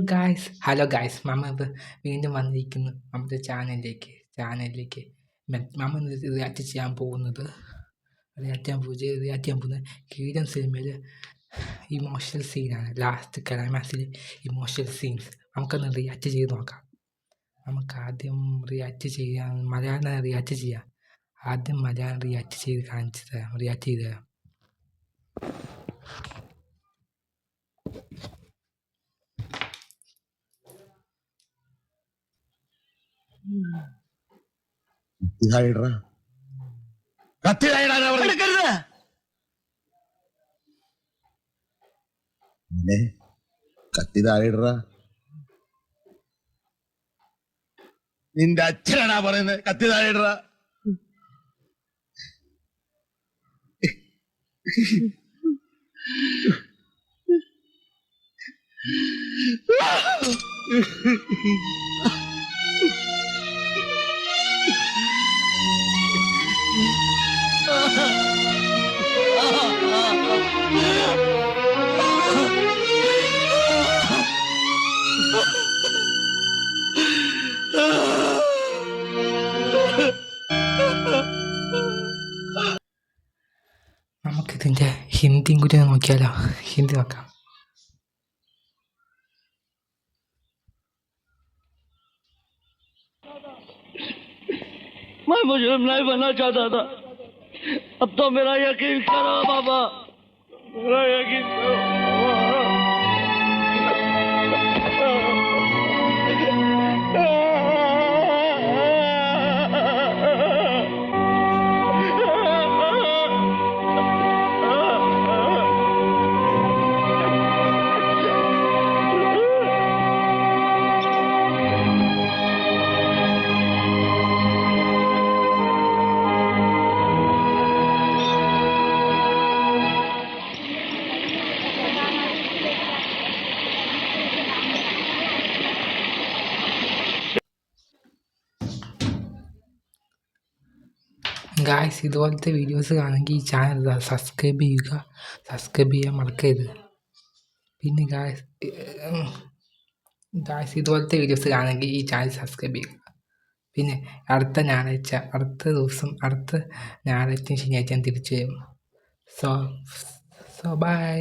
Guys, hello guys, മമ്മ ഇപ്പോൾ വീണ്ടും വന്നിരിക്കുന്നു നമ്മുടെ ചാനലിലേക്ക്. മമ്മ ഇന്ന് റിയാക്ട് ചെയ്യാൻ പോകുന്നത് കിരീടം സിനിമയിൽ ഇമോഷണൽ സീനാണ്. ലാസ്റ്റ് ക്ലൈമാക്സിൽ ഇമോഷണൽ സീൻസ് നമുക്കൊന്ന് റിയാക്ട് ചെയ്ത് നോക്കാം. നമുക്ക് ആദ്യം മലയാളം റിയാക്ട് ചെയ്യാം. ആദ്യം മലയാളം റിയാക്ട് ചെയ്ത് തരാം. കത്തി താഴെയിട. നിന്റെ അച്ഛനാണാ പറയുന്നത് കത്തി താഴെയിട. നമുക്കിതിൻ്റെ ഹിന്ദിയും കൂടി നോക്കിയാലോ? ഹിന്ദി നോക്കാം. मैं मुजरिम नहीं बनना चाहता था. अब तो मेरा यकीन करो बाबा, मेरा यकीन करो. ഗായ്സ്, ഇതുപോലത്തെ വീഡിയോസ് കാണുമെങ്കിൽ ഈ ചാനൽ സബ്സ്ക്രൈബ് ചെയ്യാൻ മറക്കരുത്. പിന്നെ ഗായ്സ് ഇതുപോലത്തെ വീഡിയോസ് കാണുമെങ്കിൽ ഈ ചാനൽ സബ്സ്ക്രൈബ് ചെയ്യുക. പിന്നെ അടുത്ത ഞായറാഴ്ച ശനിയാഴ്ച തിരിച്ചു വരും. So by.